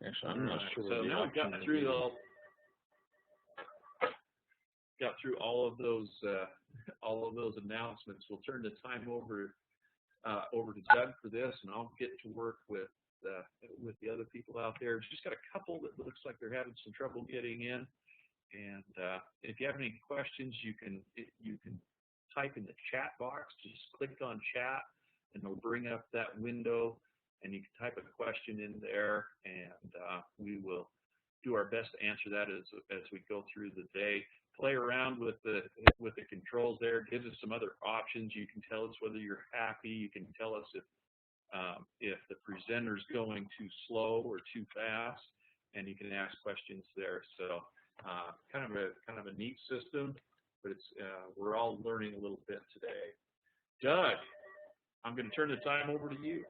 Actually, I'm not sure. So now we've got through all of those announcements. We'll turn the time over to Doug for this, and I'll get to work with the other people out there. Just got a couple that looks like they're having some trouble getting in, and if you have any questions, you can type in the chat box. Just click on chat, and it'll bring up that window, and you can type a question in there, and we will do our best to answer that as we go through the day. Play around with the controls there. Gives us some other options. You can tell us whether you're happy. You can tell us if the presenter's going too slow or too fast, and you can ask questions there. So kind of a neat system, but it's we're all learning a little bit today. Doug, I'm going to turn the time over to you.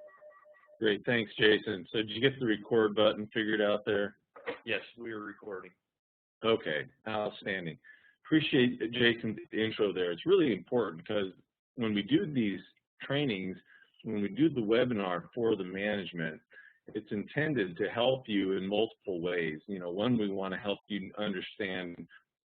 Great, thanks, Jason. So did you get the record button figured out there? Yes, we are recording. Okay, outstanding. Appreciate Jason's intro there. It's really important because when we do these trainings, when we do the webinar for the management, it's intended to help you in multiple ways. You know, one, we want to help you understand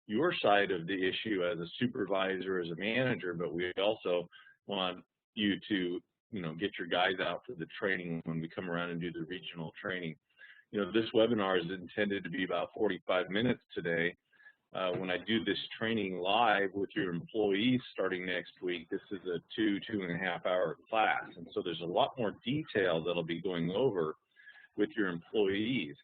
your side of the issue as a supervisor, as a manager, but we also want you to, you know, get your guys out for the training when we come around and do the regional training. You know, this webinar is intended to be about 45 minutes today. When I do this training live with your employees starting next week, this is a 2.5 hour class. And so there's a lot more detail that'll be going over with your employees.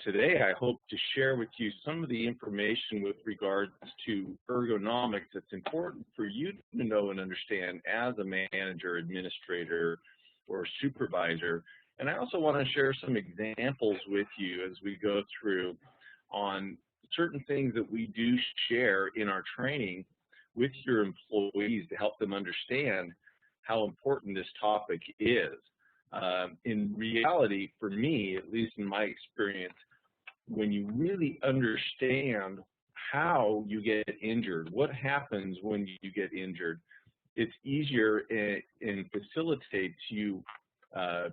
Today, I hope to share with you some of the information with regards to ergonomics that's important for you to know and understand as a manager, administrator, or supervisor. And I also want to share some examples with you as we go through on certain things that we do share in our training with your employees to help them understand how important this topic is. In reality, for me, at least in my experience, when you really understand how you get injured, what happens when you get injured, it's easier and facilitates you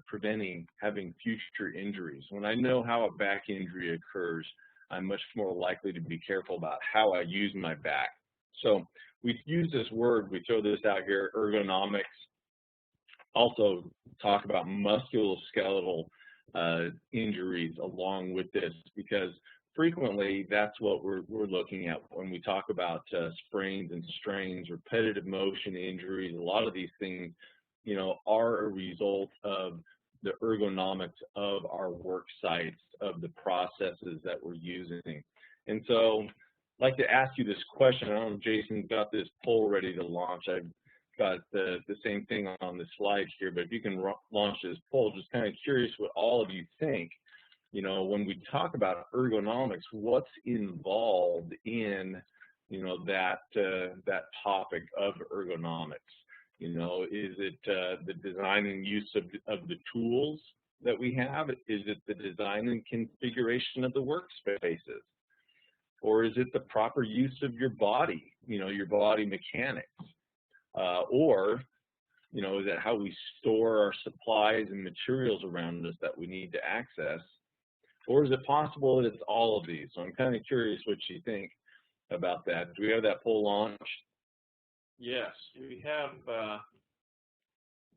preventing having future injuries. When I know how a back injury occurs, I'm much more likely to be careful about how I use my back. So we use this word, we throw this out here, ergonomics. Also talk about musculoskeletal injuries along with this, because frequently that's what we're looking at when we talk about sprains and strains, repetitive motion injuries. A lot of these things, you know, are a result of the ergonomics of our work sites, of the processes that we're using. And so I'd like to ask you this question. I don't know if Jason's got this poll ready to launch. I've got the same thing on the slide here, but if you can launch this poll, just kind of curious what all of you think. You know, when we talk about ergonomics, what's involved in, you know, that topic of ergonomics? You know, is it the design and use of the tools that we have? Is it the design and configuration of the workspaces? Or is it the proper use of your body, you know, your body mechanics? Or, you know, is it how we store our supplies and materials around us that we need to access? Or is it possible that it's all of these? So I'm kind of curious what you think about that. Do we have that poll launched? Yes, we have.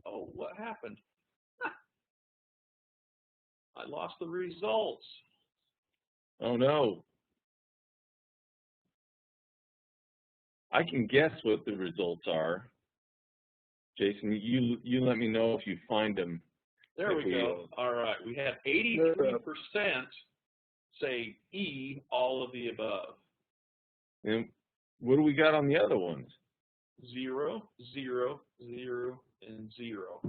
Oh, what happened? I lost the results. Oh, no. I can guess what the results are. Jason, you let me know if you find them. There we go. All right. We had 83% say E, all of the above. And what do we got on the other ones? 0, 0, 0, and 0.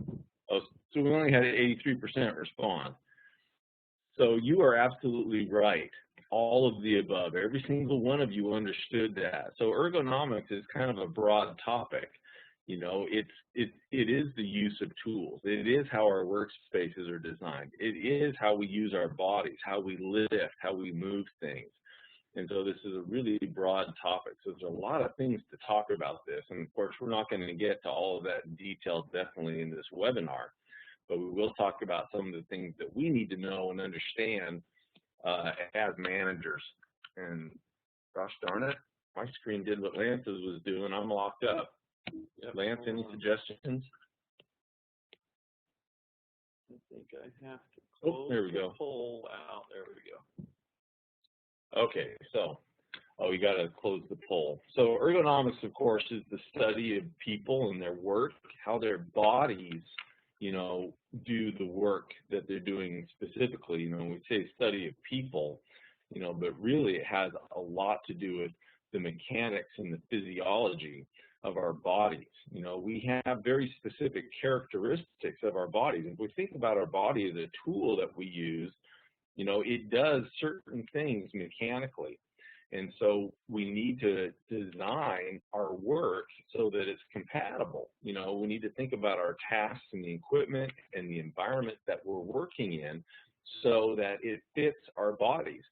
Oh, so we only had 83% respond. So you are absolutely right. All of the above. Every single one of you understood that. So ergonomics is kind of a broad topic. You know, it is the use of tools. It is how our workspaces are designed. It is how we use our bodies, how we lift, how we move things. And so this is a really broad topic. So there's a lot of things to talk about this. And of course, we're not going to get to all of that in detail definitely in this webinar. but we will talk about some of the things that we need to know and understand as managers. And gosh darn it, my screen did what Lance's was doing. I'm locked up. Yep. Lance, any suggestions? I think I have to close there we the go. poll out. There we go. Okay, so, we got to close the poll. So ergonomics, of course, is the study of people and their work, how their bodies, do the work that they're doing specifically. We say study of people, but really it has a lot to do with the mechanics and the physiology of our bodies. We have very specific characteristics of our bodies. If we think about our body as a tool that we use, it does certain things mechanically. And so we need to design our work so that it's compatible. We need to think about our tasks and the equipment and the environment that we're working in so that it fits our bodies.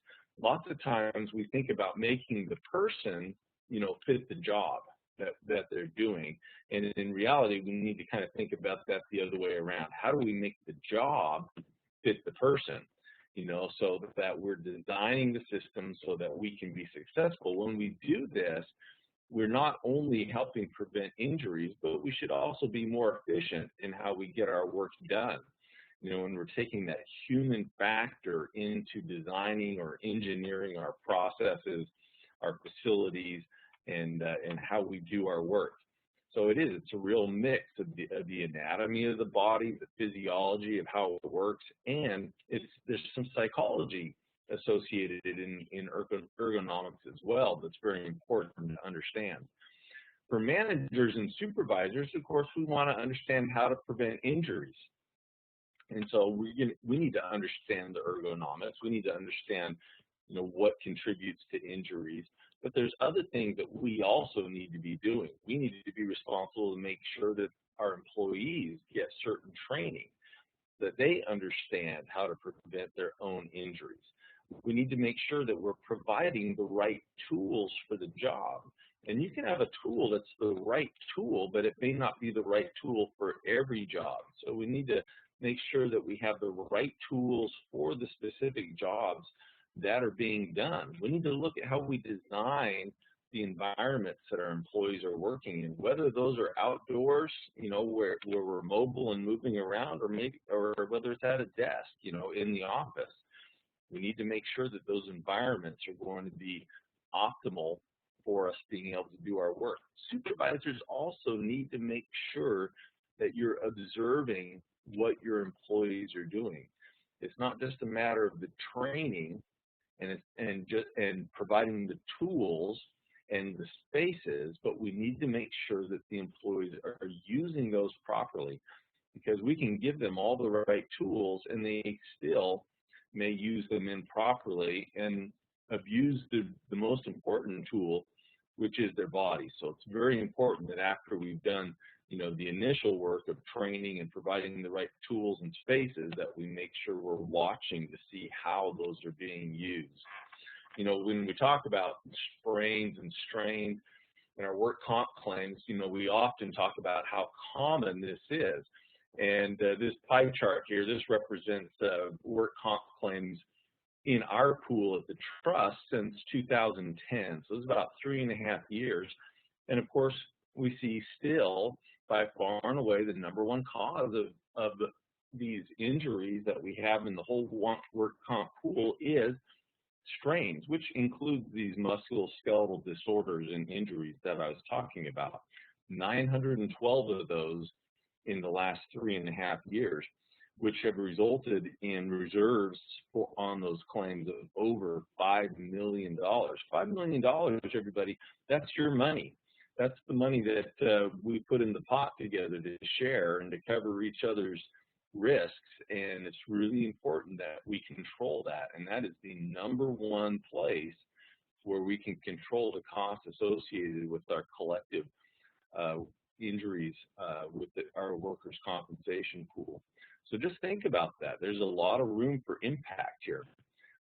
Lots of times we think about making the person, fit the job that they're doing. And in reality, we need to kind of think about that the other way around. How do we make the job fit the person? So that we're designing the system so that we can be successful. When we do this, we're not only helping prevent injuries, but we should also be more efficient in how we get our work done. When we're taking that human factor into designing or engineering our processes, our facilities, and how we do our work. So it's a real mix of the anatomy of the body, the physiology of how it works, and there's some psychology associated in ergonomics as well that's very important to understand. For managers and supervisors, of course, we want to understand how to prevent injuries. And so we need to understand the ergonomics. We need to understand what contributes to injuries. But there's other things that we also need to be doing. We need to be responsible to make sure that our employees get certain training, that they understand how to prevent their own injuries. We need to make sure that we're providing the right tools for the job. And you can have a tool that's the right tool, but it may not be the right tool for every job. So we need to make sure that we have the right tools for the specific jobs that are being done. We need to look at how we design the environments that our employees are working in, whether those are outdoors, where we're mobile and moving around, or whether it's at a desk, in the office. We need to make sure that those environments are going to be optimal for us being able to do our work. Supervisors also need to make sure that you're observing what your employees are doing. It's not just a matter of the training and providing the tools and the spaces, but we need to make sure that the employees are using those properly, because we can give them all the right tools and they still may use them improperly and abuse the most important tool, which is their body. So it's very important that after we've done the initial work of training and providing the right tools and spaces, that we make sure we're watching to see how those are being used. When we talk about sprains and strains in our work comp claims, we often talk about how common this is. And this pie chart here, this represents work comp claims in our pool at the trust since 2010. So it's about 3.5 years. And of course, we see still by far and away the #1 cause of these injuries that we have in the whole work comp pool is strains, which includes these musculoskeletal disorders and injuries that I was talking about. 912 of those in the last 3.5 years, which have resulted in reserves on those claims of over $5 million. $5 million, everybody, that's your money. That's the money that we put in the pot together to share and to cover each other's risks, and it's really important that we control that, and that is the #1 place where we can control the costs associated with our collective injuries with our workers' compensation pool. So just think about that. There's a lot of room for impact here.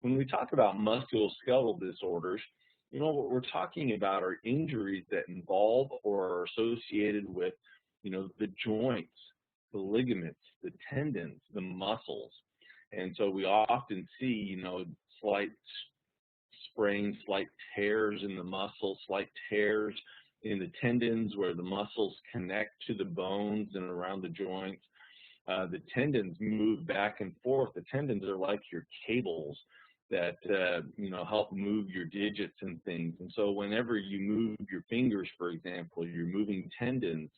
When we talk about musculoskeletal disorders, what we're talking about are injuries that involve or are associated with, the joints, the ligaments, the tendons, the muscles. And so we often see, slight sprains, slight tears in the muscle, slight tears in the tendons where the muscles connect to the bones and around the joints. The tendons move back and forth. The tendons are like your cables that, help move your digits and things. And so whenever you move your fingers, for example, you're moving tendons,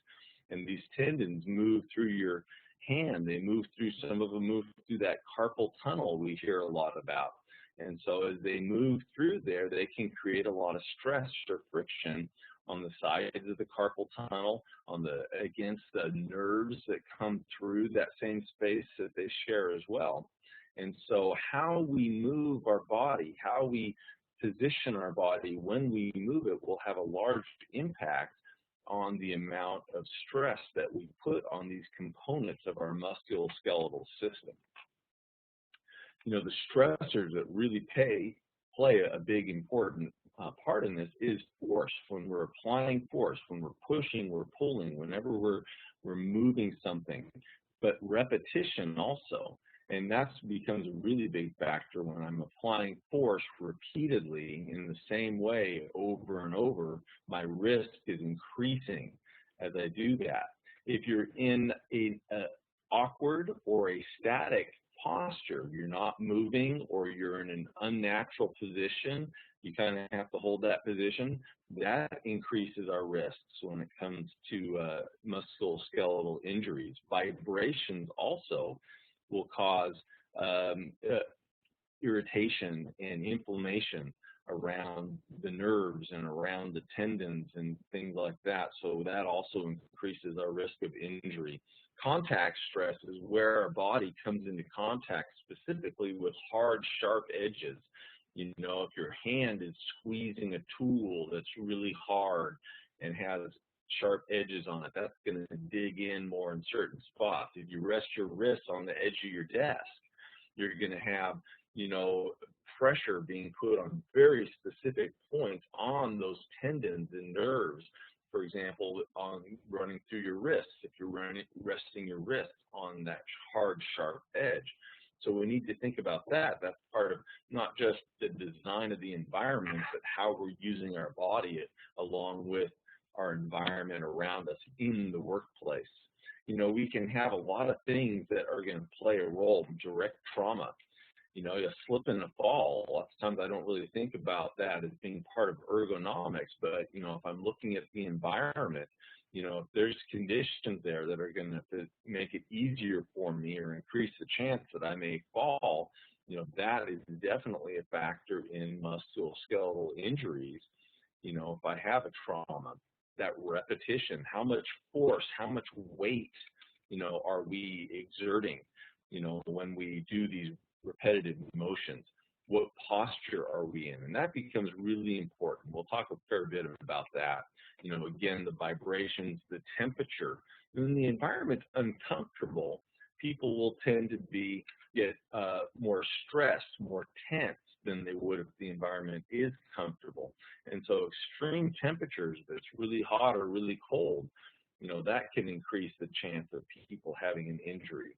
and these tendons move through your hand. They move through, some of them move through that carpal tunnel we hear a lot about. And so as they move through there, they can create a lot of stress or friction on the sides of the carpal tunnel, against the nerves that come through that same space that they share as well. And so how we move our body, how we position our body when we move it will have a large impact on the amount of stress that we put on these components of our musculoskeletal system. The stressors that really play a big important part in this is force. When we're applying force, when we're pushing, we're pulling, whenever we're moving something, but repetition also. And that becomes a really big factor when I'm applying force repeatedly in the same way over and over. My risk is increasing as I do that. If you're in an awkward or a static posture, you're not moving, or you're in an unnatural position, you kind of have to hold that position, that increases our risks when it comes to musculoskeletal injuries. Vibrations also will cause irritation and inflammation around the nerves and around the tendons and things like that. So that also increases our risk of injury. Contact stress is where our body comes into contact specifically with hard, sharp edges. If your hand is squeezing a tool that's really hard and has sharp edges on it, that's going to dig in more in certain spots. If you rest your wrist on the edge of your desk, you're going to have, pressure being put on very specific points on those tendons and nerves. For example, on running through your wrists, if you're resting your wrist on that hard, sharp edge. So we need to think about that. That's part of not just the design of the environment, but how we're using our body along with our environment around us in the workplace. We can have a lot of things that are going to play a role. Direct trauma, a slip and a fall. Lots of times I don't really think about that as being part of ergonomics, but if I'm looking at the environment, if there's conditions there that are going to make it easier for me or increase the chance that I may fall, that is definitely a factor in musculoskeletal injuries. If I have a trauma, that repetition, how much force, how much weight, are we exerting, when we do these repetitive motions? What posture are we in? And that becomes really important. We'll talk a fair bit about that. Again, the vibrations, the temperature. When the environment's uncomfortable, people will tend to get more stressed, more tense than they would if the environment is comfortable. And so extreme temperatures, that's really hot or really cold, that can increase the chance of people having an injury.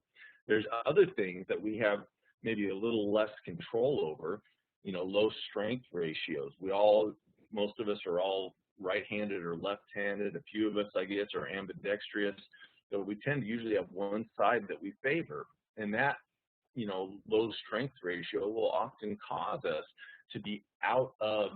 There's other things that we have maybe a little less control over, low strength ratios. Most of us are all right-handed or left-handed. A few of us, I guess, are ambidextrous. So we tend to usually have one side that we favor. And that, low strength ratio will often cause us to be out of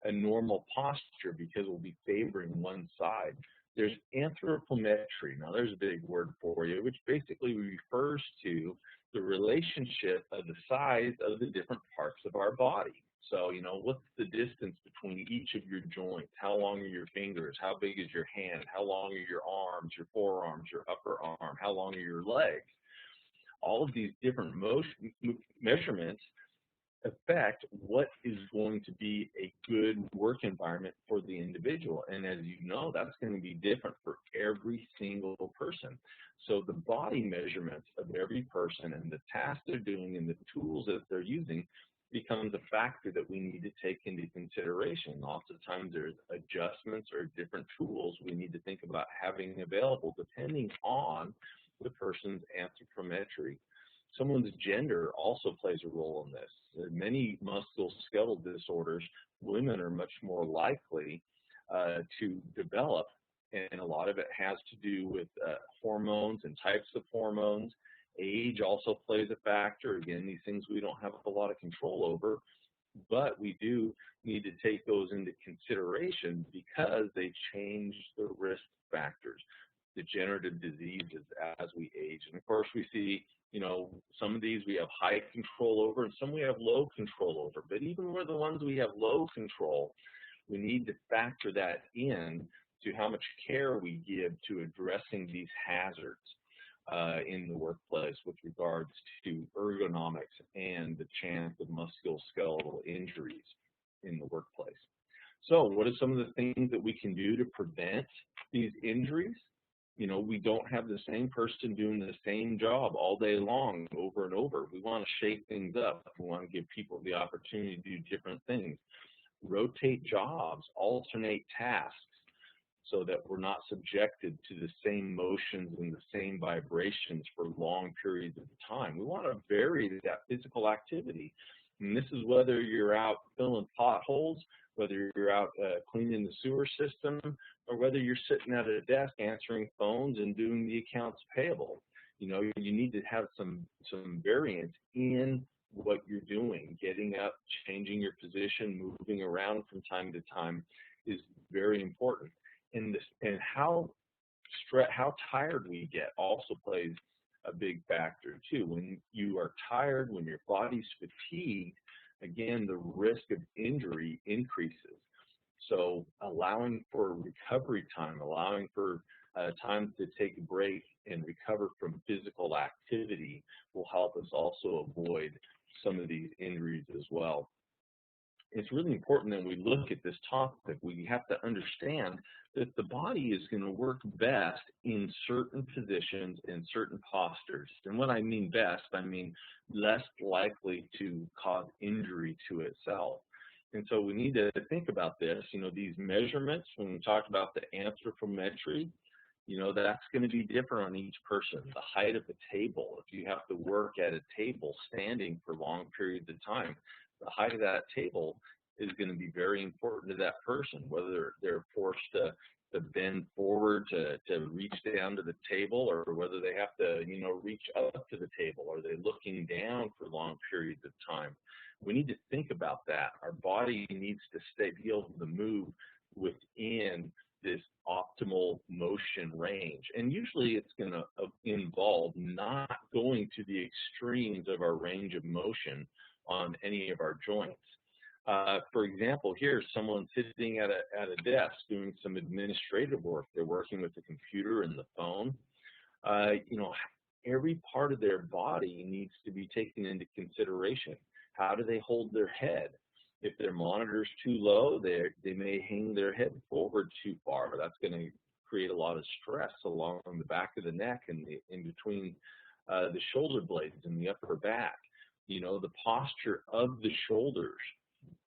a normal posture because we'll be favoring one side. There's anthropometry. Now, there's a big word for you, which basically refers to the relationship of the size of the different parts of our body. So, what's the distance between each of your joints? How long are your fingers? How big is your hand? How long are your arms, your forearms, your upper arm? How long are your legs? All of these different measurements affect what is going to be a good work environment for the individual. And as you know, that's going to be different for every single person. So the body measurements of every person and the tasks they're doing and the tools that they're using becomes a factor that we need to take into consideration. Lots of times there's adjustments or different tools we need to think about having available depending on the person's anthropometry. Someone's gender also plays a role in this. In many musculoskeletal disorders, women are much more likely to develop, and a lot of it has to do with hormones and types of hormones. Age also plays a factor. Again, these things we don't have a lot of control over, but we do need to take those into consideration because they change the risk factors, degenerative diseases as we age. And of course, we see, some of these we have high control over and some we have low control over. But even with the ones we have low control, we need to factor that in to how much care we give to addressing these hazards in the workplace with regards to ergonomics and the chance of musculoskeletal injuries in the workplace. So what are some of the things that we can do to prevent these injuries? We don't have the same person doing the same job all day long over and over. We want to shake things up. We want to give people the opportunity to do different things. Rotate jobs, alternate tasks, so that we're not subjected to the same motions and the same vibrations for long periods of time. We want to vary that physical activity. And this is whether you're out filling potholes, whether you're out cleaning the sewer system, or whether you're sitting at a desk answering phones and doing the accounts payable. You need to have some variance in what you're doing. Getting up, changing your position, moving around from time to time is very important. And how tired we get also plays a big factor too. When you are tired, when your body's fatigued, again, the risk of injury increases. So allowing for recovery time, allowing for time to take a break and recover from physical activity will help us also avoid some of these injuries as well. It's really important that we look at this topic. We have to understand that the body is going to work best in certain positions and certain postures. And when I mean best, I mean less likely to cause injury to itself. And so we need to think about this, these measurements, when we talk about the anthropometry, that's going to be different on each person. The height of the table, if you have to work at a table standing for long periods of time, the height of that table is going to be very important to that person, whether they're forced to bend forward to reach down to the table, or whether they have to, reach up to the table. Are they looking down for long periods of time? We need to think about that. Our body needs to be able to move within this optimal motion range. And usually it's going to involve not going to the extremes of our range of motion on any of our joints. For example, here's someone sitting at a desk doing some administrative work. They're working with the computer and the phone. Every part of their body needs to be taken into consideration. How do they hold their head? If their monitor's too low, they may hang their head forward too far. That's going to create a lot of stress along the back of the neck and in between the shoulder blades and the upper back. The posture of the shoulders,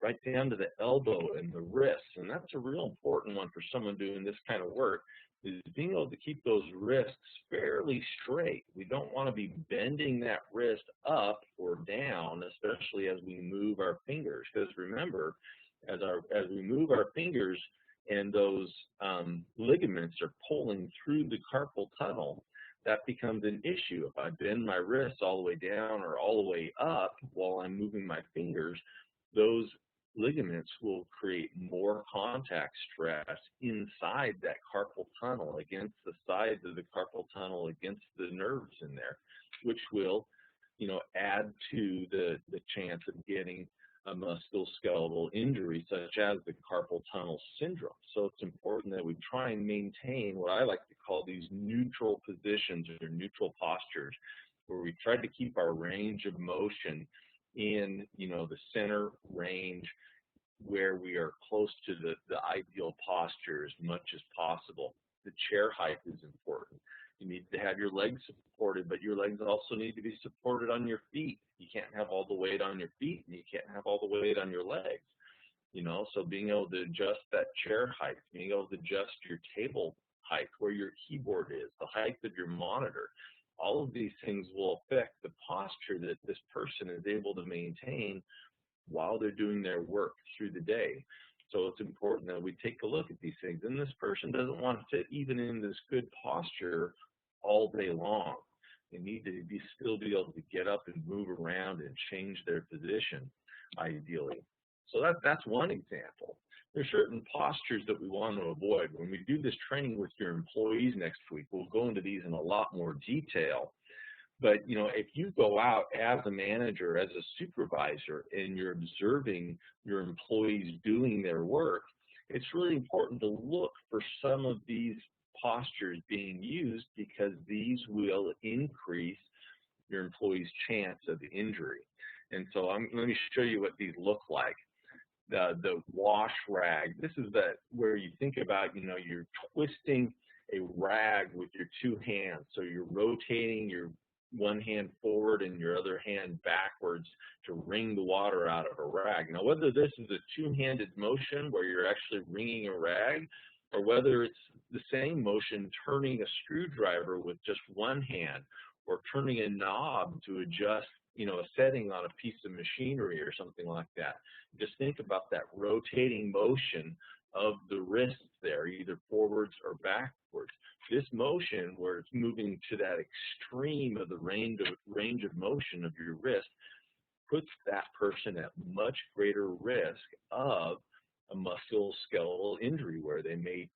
right down to the elbow and the wrists. And that's a real important one for someone doing this kind of work, is being able to keep those wrists fairly straight. We don't want to be bending that wrist up or down, especially as we move our fingers. Because remember, as we move our fingers and those ligaments are pulling through the carpal tunnel, that becomes an issue. If I bend my wrists all the way down or all the way up while I'm moving my fingers, those ligaments will create more contact stress inside that carpal tunnel, against the sides of the carpal tunnel, against the nerves in there, which will, add to the chance of getting a musculoskeletal injury such as the carpal tunnel syndrome. So it's important that we try and maintain what I like to call these neutral positions or neutral postures, where we try to keep our range of motion in, the center range, where we are close to the ideal posture as much as possible. The chair height is important. You need to have your legs supported, but your legs also need to be supported on your feet. You can't have all the weight on your feet, and you can't have all the weight on your legs. So being able to adjust that chair height, being able to adjust your table height, where your keyboard is, the height of your monitor, all of these things will affect the posture that this person is able to maintain while they're doing their work through the day. So it's important that we take a look at these things. And this person doesn't want to sit even in this good posture all day long. They need to still be able to get up and move around and change their position, ideally. So that's one example. There's certain postures that we want to avoid. When we do this training with your employees next week, we'll go into these in a lot more detail. But, if you go out as a manager, as a supervisor, and you're observing your employees doing their work, it's really important to look for some of these postures being used, because these will increase your employee's chance of injury. And so let me show you what these look like. The wash rag. This is where you think about, you're twisting a rag with your two hands. So you're rotating your one hand forward and your other hand backwards to wring the water out of a rag. Now, whether this is a two-handed motion where you're actually wringing a rag, or whether it's the same motion turning a screwdriver with just one hand, or turning a knob to adjust, a setting on a piece of machinery or something like that. Just think about that rotating motion of the wrist there, either forwards or backwards. This motion, where it's moving to that extreme of the range of motion of your wrist, puts that person at much greater risk of a musculoskeletal injury, where they may,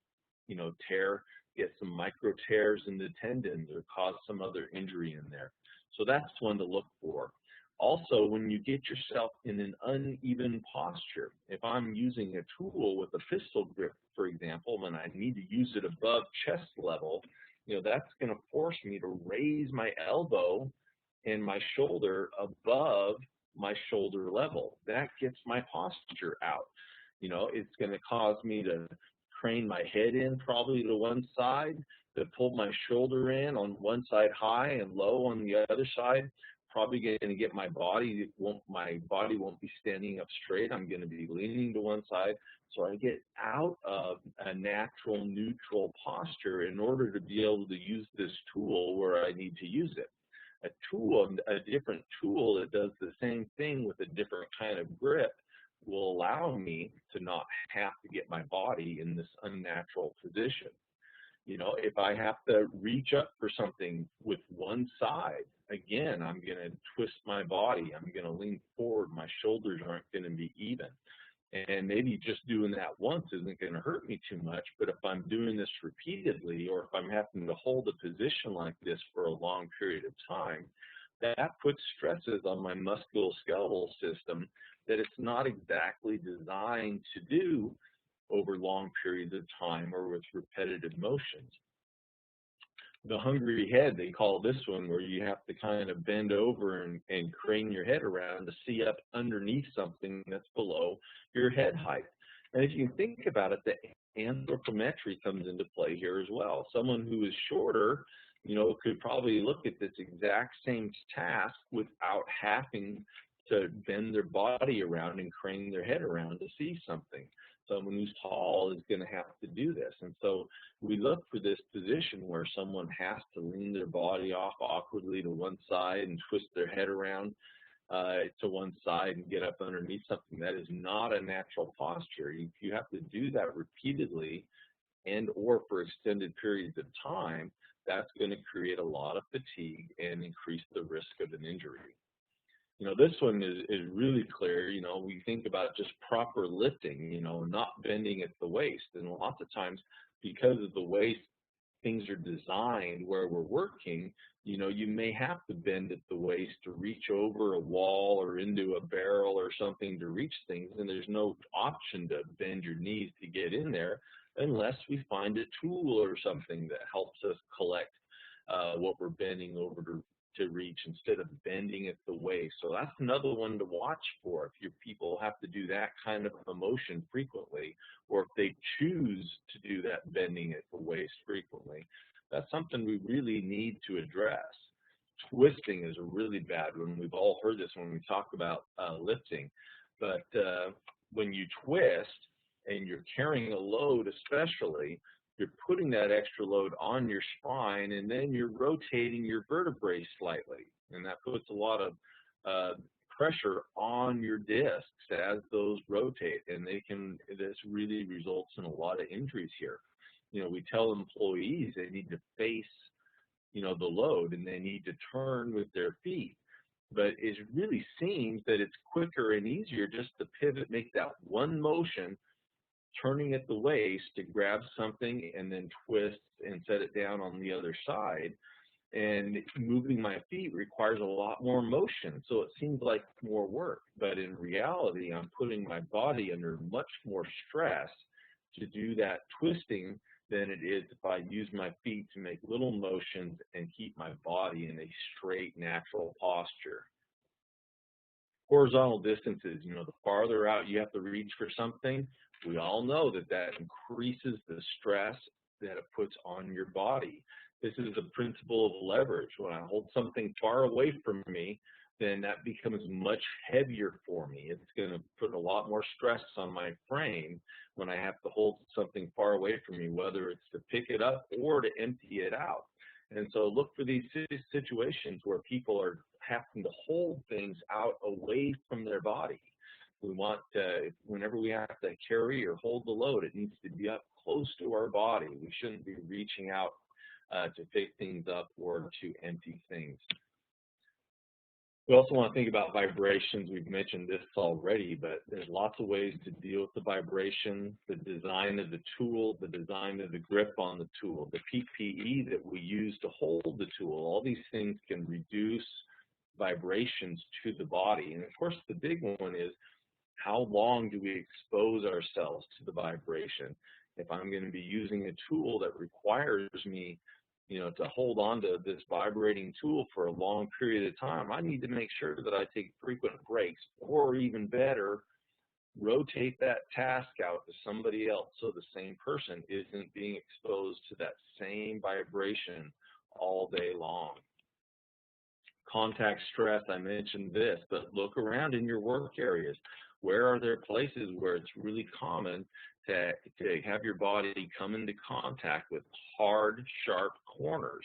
get some micro tears in the tendons or cause some other injury in there. So that's one to look for. Also, when you get yourself in an uneven posture, if I'm using a tool with a pistol grip, for example, and I need to use it above chest level, that's going to force me to raise my elbow and my shoulder above my shoulder level. That gets my posture out. It's going to cause me to crane my head in probably to one side, to pull my shoulder in on one side high and low on the other side. Probably going to get my body won't be standing up straight. I'm going to be leaning to one side. So I get out of a natural neutral posture in order to be able to use this tool where I need to use it. A different tool that does the same thing with a different kind of grip will allow me to not have to get my body in this unnatural position. If I have to reach up for something with one side, again, I'm going to twist my body. I'm going to lean forward. My shoulders aren't going to be even. And maybe just doing that once isn't going to hurt me too much. But if I'm doing this repeatedly, or if I'm having to hold a position like this for a long period of time, that puts stresses on my musculoskeletal system that it's not exactly designed to do over long periods of time or with repetitive motions. The hungry head, they call this one, where you have to kind of bend over and crane your head around to see up underneath something that's below your head height. And if you think about it, the anthropometry comes into play here as well. Someone who is shorter, could probably look at this exact same task without having to bend their body around and crane their head around to see something. Someone who's tall is going to have to do this. And so we look for this position where someone has to lean their body off awkwardly to one side and twist their head around to one side and get up underneath something. That is not a natural posture. If you have to do that repeatedly and or for extended periods of time, that's going to create a lot of fatigue and increase the risk of an injury. This one is really clear. We think about just proper lifting, not bending at the waist. And lots of times, because of the waist, things are designed where we're working, you may have to bend at the waist to reach over a wall or into a barrel or something to reach things. And there's no option to bend your knees to get in there unless we find a tool or something that helps us collect what we're bending over to reach instead of bending at the waist. So that's another one to watch for if your people have to do that kind of a motion frequently, or if they choose to do that bending at the waist frequently. That's something we really need to address. Twisting is a really bad one. We've all heard this when we talk about lifting, but when you twist and you're carrying a load especially, you're putting that extra load on your spine, and then you're rotating your vertebrae slightly, and that puts a lot of pressure on your discs as those rotate, and this really results in a lot of injuries here. We tell employees they need to face, the load, and they need to turn with their feet. But it really seems that it's quicker and easier just to pivot, make that one motion, turning at the waist to grab something and then twist and set it down on the other side. And moving my feet requires a lot more motion, so it seems like more work. But in reality, I'm putting my body under much more stress to do that twisting than it is if I use my feet to make little motions and keep my body in a straight, natural posture. Horizontal distances, the farther out you have to reach for something, we all know that increases the stress that it puts on your body. This is the principle of leverage. When I hold something far away from me, then that becomes much heavier for me. It's going to put a lot more stress on my frame when I have to hold something far away from me, whether it's to pick it up or to empty it out. And so look for these situations where people are having to hold things out away from their body. We want whenever we have to carry or hold the load, it needs to be up close to our body. We shouldn't be reaching out to pick things up or to empty things. We also want to think about vibrations. We've mentioned this already, but there's lots of ways to deal with the vibration, the design of the tool, the design of the grip on the tool, the PPE that we use to hold the tool. All these things can reduce vibrations to the body. And of course, the big one is, how long do we expose ourselves to the vibration? If I'm going to be using a tool that requires me to hold on to this vibrating tool for a long period of time, I need to make sure that I take frequent breaks, or even better, rotate that task out to somebody else so the same person isn't being exposed to that same vibration all day long. Contact stress, I mentioned this, but look around in your work areas. Where are there places where it's really common to have your body come into contact with hard, sharp corners,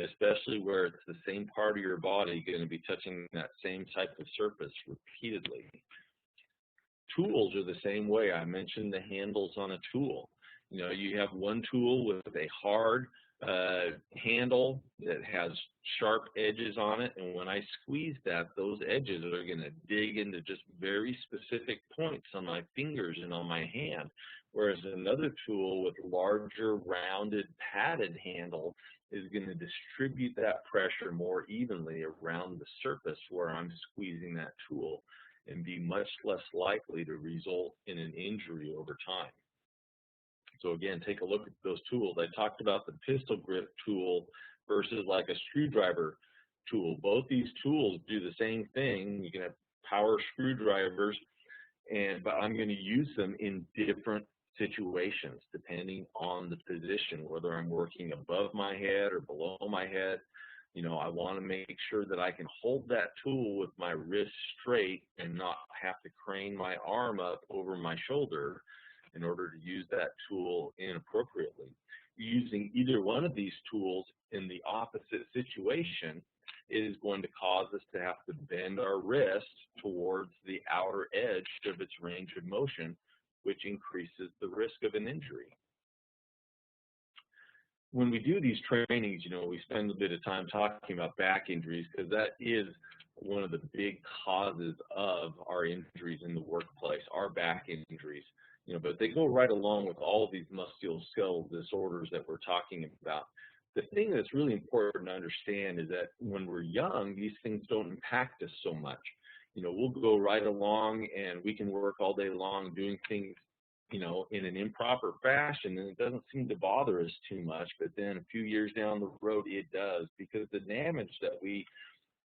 especially where it's the same part of your body going to be touching that same type of surface repeatedly? Tools are the same way. I mentioned the handles on a tool. You have one tool with a hard handle that has sharp edges on it, and when I squeeze that, those edges are going to dig into just very specific points on my fingers and on my hand, whereas another tool with larger, rounded, padded handle is going to distribute that pressure more evenly around the surface where I'm squeezing that tool, and be much less likely to result in an injury over time. So again, take a look at those tools. I talked about the pistol grip tool versus like a screwdriver tool. Both these tools do the same thing. You can have power screwdrivers, but I'm going to use them in different situations depending on the position, whether I'm working above my head or below my head. I want to make sure that I can hold that tool with my wrist straight and not have to crane my arm up over my shoulder in order to use that tool inappropriately. Using either one of these tools in the opposite situation is going to cause us to have to bend our wrist towards the outer edge of its range of motion, which increases the risk of an injury. When we do these trainings, we spend a bit of time talking about back injuries, because that is one of the big causes of our injuries in the workplace, our back injuries. But they go right along with all of these musculoskeletal disorders that we're talking about. The thing that's really important to understand is that when we're young, these things don't impact us so much. We'll go right along and we can work all day long doing things, in an improper fashion, and it doesn't seem to bother us too much. But then a few years down the road, it does, because the damage that we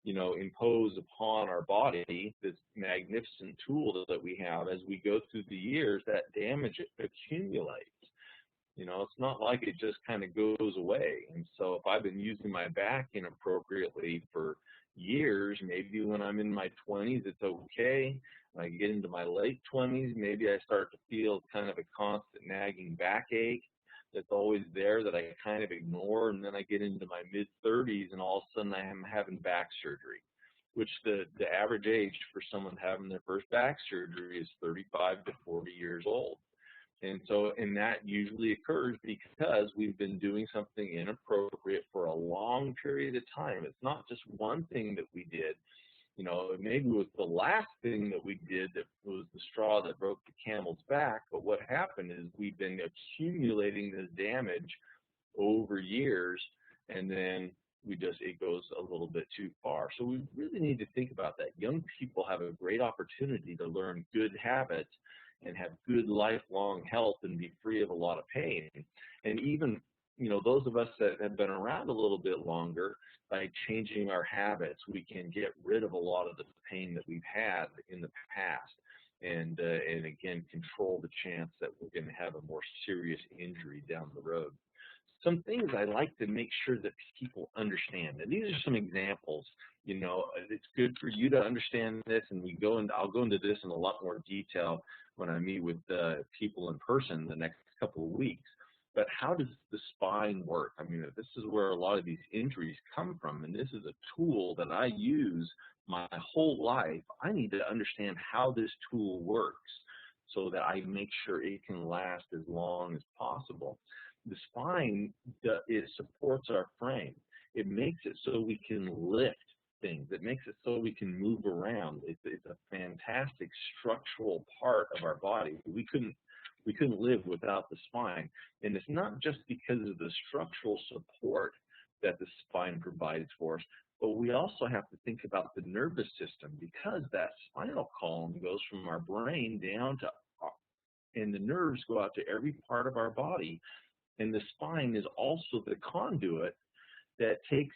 impose upon our body, this magnificent tool that we have, as we go through the years, that damage accumulates. It's not like it just kind of goes away. And so if I've been using my back inappropriately for years, maybe when I'm in my 20s, it's okay. When I get into my late 20s, maybe I start to feel kind of a constant nagging backache. that's always there that I kind of ignore, and then I get into my mid-30s and all of a sudden I am having back surgery, which the average age for someone having their first back surgery is 35 to 40 years old. And that usually occurs because we've been doing something inappropriate for a long period of time. It's not just one thing that we did. You know, maybe it was the last thing that we did that was the straw that broke the camel's back, but what happened is we've been accumulating this damage over years, and then it goes a little bit too far. So we really need to think about that. Young people have a great opportunity to learn good habits and have good lifelong health and be free of a lot of pain. And even, you know, those of us that have been around a little bit longer, by changing our habits, we can get rid of a lot of the pain that we've had in the past, and again, control the chance that we're going to have a more serious injury down the road. Some things I like to make sure that people understand, and these are some examples. You know, it's good for you to understand this, and I'll go into this in a lot more detail when I meet with people in person the next couple of weeks. But how does the spine work? I mean, this is where a lot of these injuries come from, and this is a tool that I use my whole life. I need to understand how this tool works so that I make sure it can last as long as possible. The spine, it supports our frame. It makes it so we can lift things. It makes it so we can move around. It's a fantastic structural part of our body. We couldn't live without the spine. And it's not just because of the structural support that the spine provides for us, but we also have to think about the nervous system, because that spinal column goes from our brain down to, and the nerves go out to every part of our body. And the spine is also the conduit that takes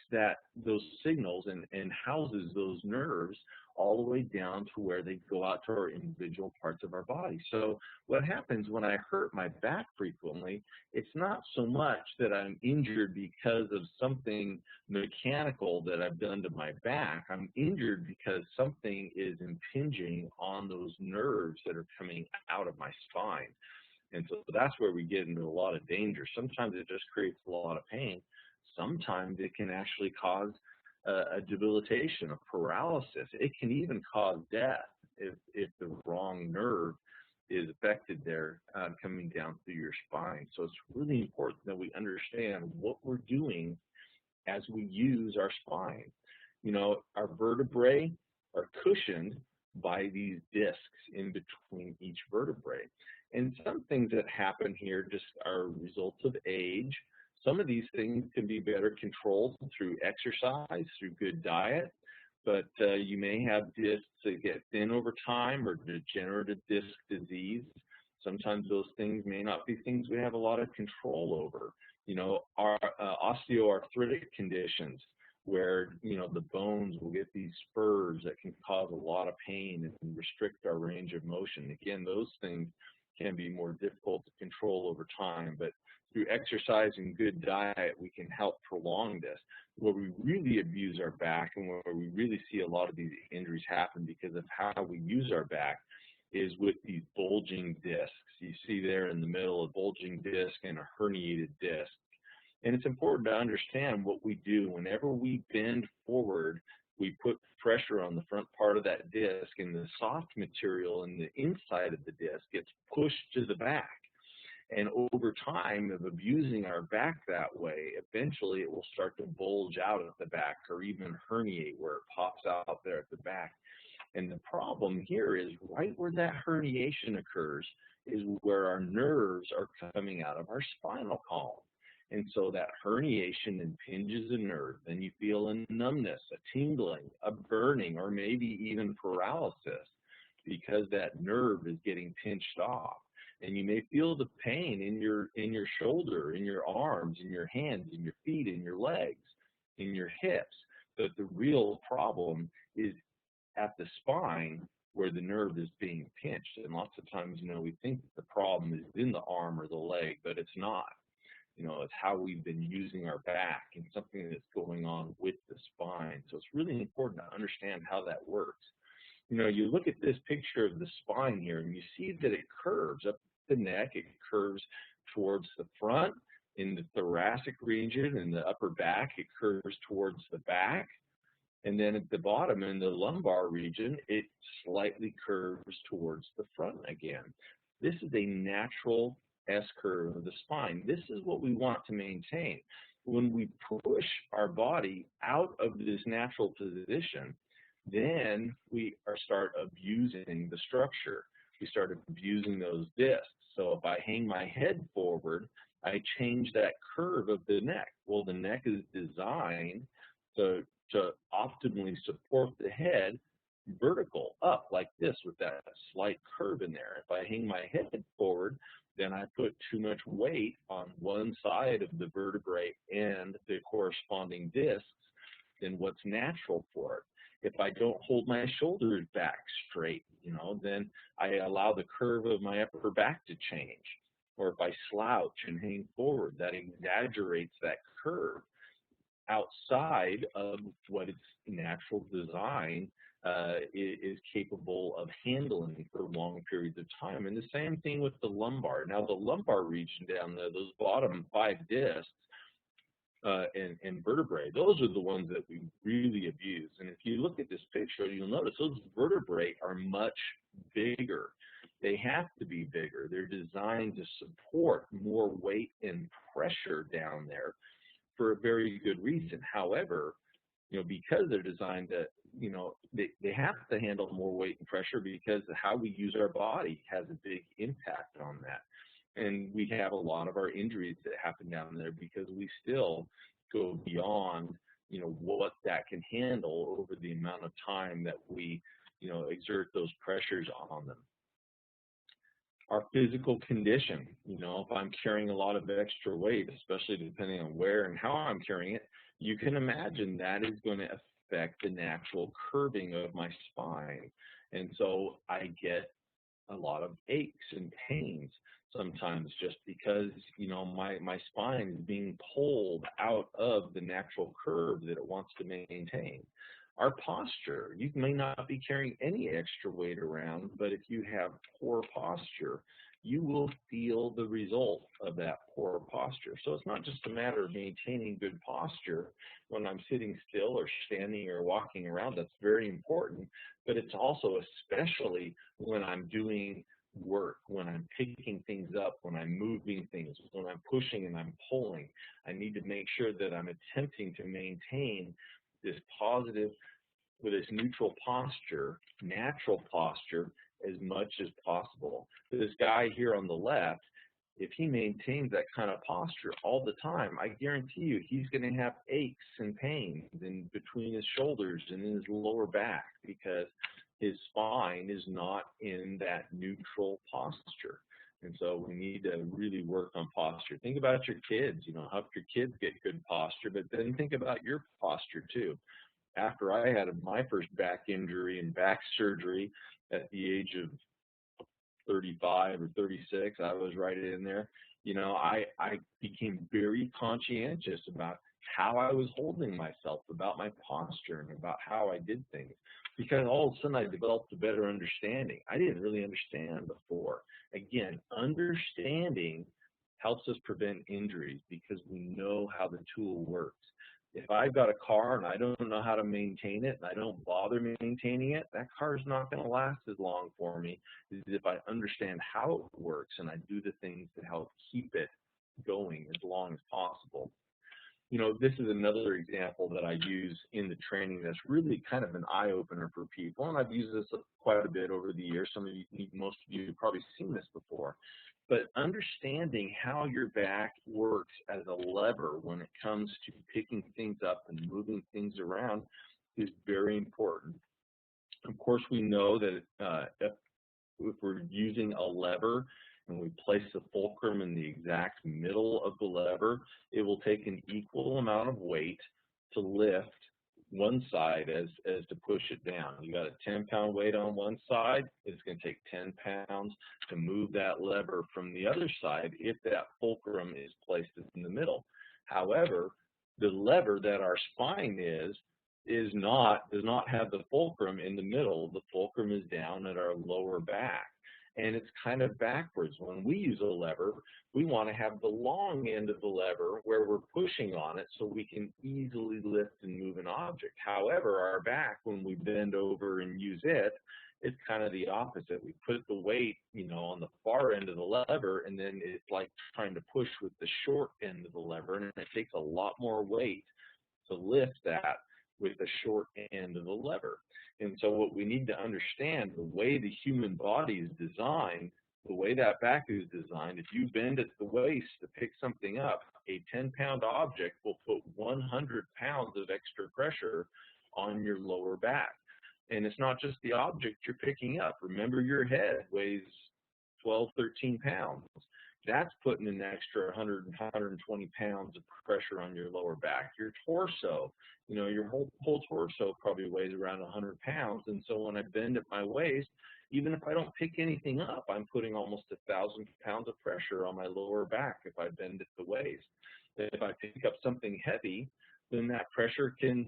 those signals and houses those nerves all the way down to where they go out to our individual parts of our body. So what happens when I hurt my back frequently, it's not so much that I'm injured because of something mechanical that I've done to my back. I'm injured because something is impinging on those nerves that are coming out of my spine. And so that's where we get into a lot of danger. Sometimes it just creates a lot of pain. Sometimes it can actually cause a debilitation, a paralysis. It can even cause death if the wrong nerve is affected there coming down through your spine. So it's really important that we understand what we're doing as we use our spine. You know, our vertebrae are cushioned by these discs in between each vertebrae. And some things that happen here just are results of age. Some of these things can be better controlled through exercise, through good diet, but you may have discs that get thin over time, or degenerative disc disease. Sometimes those things may not be things we have a lot of control over. You know, our osteoarthritic conditions, where, you know, the bones will get these spurs that can cause a lot of pain and restrict our range of motion. Again, those things can be more difficult to control over time, but through exercise and good diet, we can help prolong this. Where we really abuse our back and where we really see a lot of these injuries happen because of how we use our back is with these bulging discs. You see there in the middle a bulging disc and a herniated disc. And it's important to understand what we do. Whenever we bend forward, we put pressure on the front part of that disc, and the soft material in the inside of the disc gets pushed to the back. And over time of abusing our back that way, eventually it will start to bulge out at the back, or even herniate where it pops out there at the back. And the problem here is right where that herniation occurs is where our nerves are coming out of our spinal column. And so that herniation impinges a nerve. Then you feel a numbness, a tingling, a burning, or maybe even paralysis because that nerve is getting pinched off. And you may feel the pain in your shoulder, in your arms, in your hands, in your feet, in your legs, in your hips. But the real problem is at the spine where the nerve is being pinched. And lots of times, you know, we think the problem is in the arm or the leg, but it's not. You know, it's how we've been using our back and something that's going on with the spine. So it's really important to understand how that works. You know, you look at this picture of the spine here and you see that it curves up the neck, it curves towards the front. In the thoracic region, in the upper back, it curves towards the back. And then at the bottom, in the lumbar region, it slightly curves towards the front again. This is a natural S-curve of the spine. This is what we want to maintain. When we push our body out of this natural position, then we start abusing the structure. We start abusing those discs. So if I hang my head forward, I change that curve of the neck. Well, the neck is designed to optimally support the head vertical up like this with that slight curve in there. If I hang my head forward, then I put too much weight on one side of the vertebrae and the corresponding discs than what's natural for it. If I don't hold my shoulders back straight, then I allow the curve of my upper back to change. Or if I slouch and hang forward, that exaggerates that curve outside of what its natural design is capable of handling for long periods of time. And the same thing with the lumbar. Now, the lumbar region down there, those bottom 5 discs and vertebrae, those are the ones that we really abuse. And if you look at this picture, you'll notice those vertebrae are much bigger. They have to be bigger. They're designed to support more weight and pressure down there for a very good reason. However, because they're designed to, they have to handle more weight and pressure because how we use our body has a big impact on that. And we have a lot of our injuries that happen down there because we still go beyond, what that can handle over the amount of time that we, exert those pressures on them. Our physical condition, if I'm carrying a lot of extra weight, especially depending on where and how I'm carrying it, you can imagine that is going to affect the natural curving of my spine. And so I get a lot of aches and pains sometimes just because, my spine is being pulled out of the natural curve that it wants to maintain. Our posture, you may not be carrying any extra weight around, but if you have poor posture, you will feel the result of that poor posture. So it's not just a matter of maintaining good posture when I'm sitting still or standing or walking around. That's very important, but it's also especially when I'm doing work, when I'm picking things up, when I'm moving things, when I'm pushing and I'm pulling. I need to make sure that I'm attempting to maintain this positive, with this neutral posture, natural posture, as much as possible. This guy here on the left, if he maintains that kind of posture all the time, I guarantee you he's going to have aches and pains in between his shoulders and in his lower back because his spine is not in that neutral posture. And so we need to really work on posture. Think about your kids, help your kids get good posture, but then think about your posture too. After I had my first back injury and back surgery at the age of 35 or 36, I was right in there. I became very conscientious about how I was holding myself, about my posture, and about how I did things. Because all of a sudden I developed a better understanding. I didn't really understand before. Again, understanding helps us prevent injuries because we know how the tool works. If I've got a car and I don't know how to maintain it and I don't bother maintaining it, that car is not going to last as long for me as if I understand how it works and I do the things to help keep it going as long as possible. This is another example that I use in the training that's really kind of an eye-opener for people, and I've used this quite a bit over the years. Most of you have probably seen this before. But understanding how your back works as a lever when it comes to picking things up and moving things around is very important. Of course, we know that if we're using a lever and we place the fulcrum in the exact middle of the lever, it will take an equal amount of weight to lift one side as to push it down. You got a 10-pound weight on one side, it's going to take 10 pounds to move that lever from the other side if that fulcrum is placed in the middle. However, the lever that our spine does not have the fulcrum in the middle. The fulcrum is down at our lower back. and it's kind of backwards. When we use a lever, we want to have the long end of the lever where we're pushing on it so we can easily lift and move an object. However, our back, when we bend over and use it, it's kind of the opposite. We put the weight, on the far end of the lever, and then it's like trying to push with the short end of the lever, and it takes a lot more weight to lift that with the short end of the lever. And so what we need to understand, the way the human body is designed, the way that back is designed, if you bend at the waist to pick something up, a 10-pound object will put 100 pounds of extra pressure on your lower back. And it's not just the object you're picking up. Remember, your head weighs 12, 13 pounds. That's putting an extra 100 and 120 pounds of pressure on your lower back. Your torso, your whole torso probably weighs around 100 pounds. And so when I bend at my waist, even if I don't pick anything up, I'm putting almost 1,000 pounds of pressure on my lower back if I bend at the waist. If I pick up something heavy, then that pressure can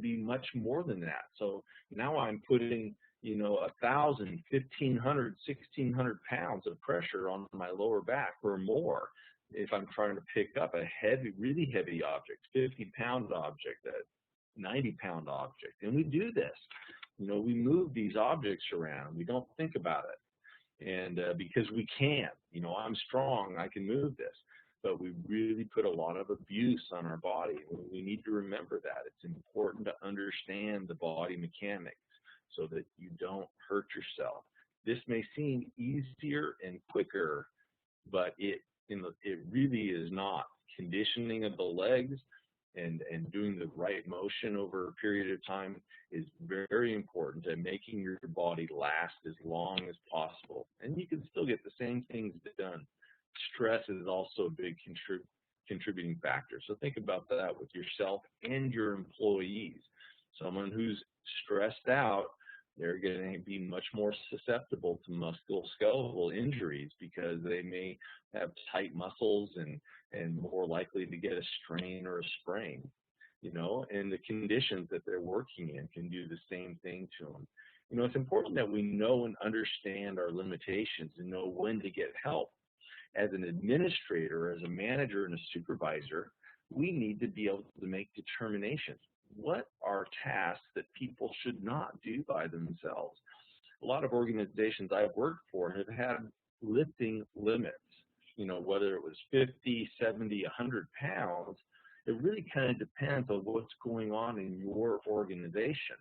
be much more than that. So now I'm putting, 1,000, 1,500, 1,600 pounds of pressure on my lower back or more if I'm trying to pick up a heavy, really heavy object, 50-pound object, a 90-pound object. And we do this. We move these objects around. We don't think about it. And because we can, I'm strong, I can move this. But we really put a lot of abuse on our body. We need to remember that. It's important to understand the body mechanics so that you don't hurt yourself. This may seem easier and quicker, but it really is not. Conditioning of the legs and doing the right motion over a period of time is very important, and making your body last as long as possible. And you can still get the same things done. Stress is also a big contributing factor. So think about that with yourself and your employees. Someone who's stressed out, they're going to be much more susceptible to musculoskeletal injuries because they may have tight muscles and more likely to get a strain or a sprain, and the conditions that they're working in can do the same thing to them. It's important that we know and understand our limitations and know when to get help. As an administrator, as a manager and a supervisor, we need to be able to make determinations. What are tasks that people should not do by themselves? A lot of organizations I've worked for have had lifting limits, whether it was 50, 70, 100 pounds. It really kind of depends on what's going on in your organization.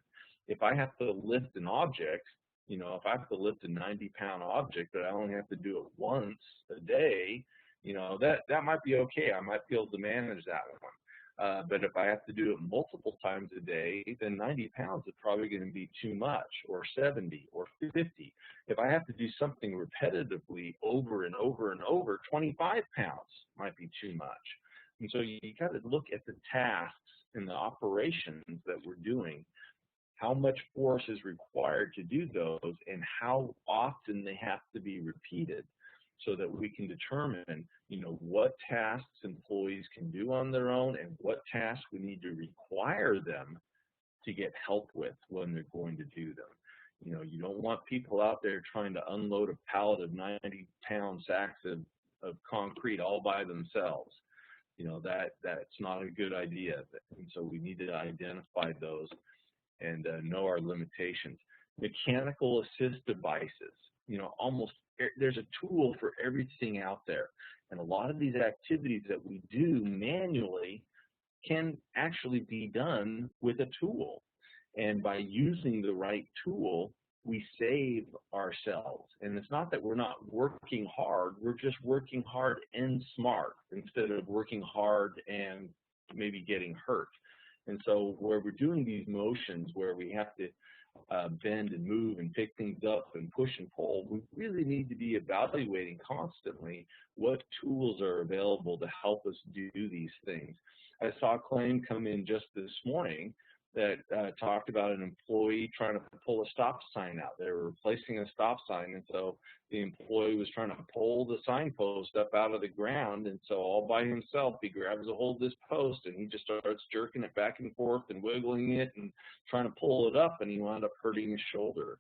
If I have to lift an object, if I have to lift a 90-pound object, but I only have to do it once a day, that might be okay. I might be able to manage that one. But if I have to do it multiple times a day, then 90 pounds is probably going to be too much, or 70, or 50. If I have to do something repetitively over and over and over, 25 pounds might be too much. And so you got to look at the tasks and the operations that we're doing, how much force is required to do those, and how often they have to be repeated, so that we can determine, what tasks employees can do on their own and what tasks we need to require them to get help with when they're going to do them. You don't want people out there trying to unload a pallet of 90-pound sacks of concrete all by themselves. That's not a good idea. And so we need to identify those and know our limitations. Mechanical assist devices, there's a tool for everything out there. And a lot of these activities that we do manually can actually be done with a tool. And by using the right tool, we save ourselves. And it's not that we're not working hard, we're just working hard and smart instead of working hard and maybe getting hurt. And so where we're doing these motions where we have to bend and move and pick things up and push and pull, we really need to be evaluating constantly what tools are available to help us do these things. I saw a claim come in just this morning that talked about an employee trying to pull a stop sign out. They were replacing a stop sign, and so the employee was trying to pull the signpost up out of the ground, and so all by himself, he grabs a hold of this post, and he just starts jerking it back and forth and wiggling it and trying to pull it up, and he wound up hurting his shoulder.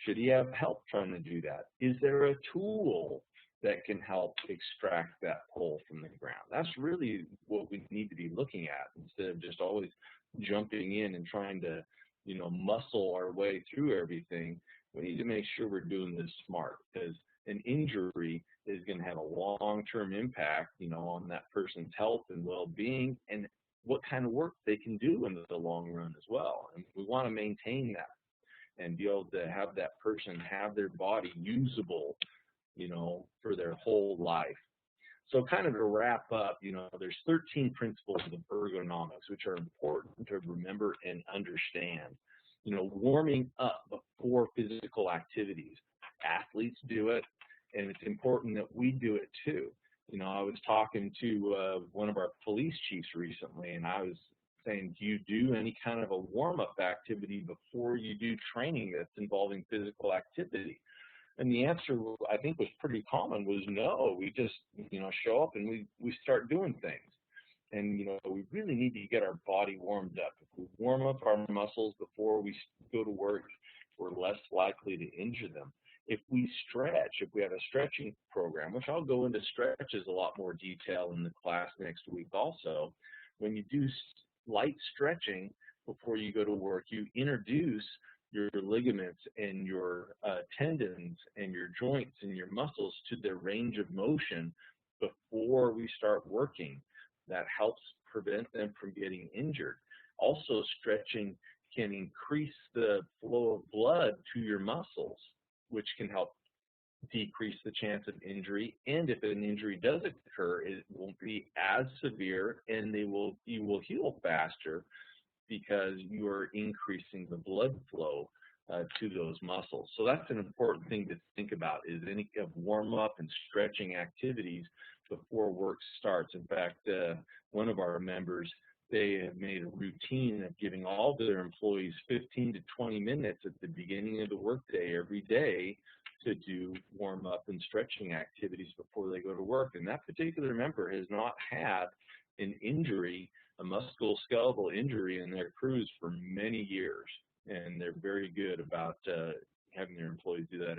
Should he have help trying to do that? Is there a tool that can help extract that pole from the ground? That's really what we need to be looking at, instead of just always jumping in and trying to, muscle our way through everything. We need to make sure we're doing this smart, because an injury is going to have a long-term impact, on that person's health and well-being, and what kind of work they can do in the long run as well. And we want to maintain that and be able to have that person have their body usable, for their whole life. So kind of to wrap up, there's 13 principles of ergonomics, which are important to remember and understand. Warming up before physical activities. Athletes do it, and it's important that we do it too. I was talking to one of our police chiefs recently, and I was saying, do you do any kind of a warm-up activity before you do training that's involving physical activity? And the answer, I think, was pretty common, was no. We just, show up and we start doing things. And, we really need to get our body warmed up. If we warm up our muscles before we go to work, we're less likely to injure them. If we stretch, if we have a stretching program, which I'll go into stretches a lot more detail in the class next week also, when you do light stretching before you go to work, you introduce your ligaments and your tendons and your joints and your muscles to their range of motion before we start working. That helps prevent them from getting injured. Also, stretching can increase the flow of blood to your muscles, which can help decrease the chance of injury. And if an injury does occur, it won't be as severe, and you will heal faster, because you're increasing the blood flow to those muscles. So that's an important thing to think about, is any of warm-up and stretching activities before work starts. In fact, one of our members, they have made a routine of giving all of their employees 15 to 20 minutes at the beginning of the workday every day to do warm-up and stretching activities before they go to work. And that particular member has not had an injury, a musculoskeletal injury in their crews for many years, and they're very good about having their employees do that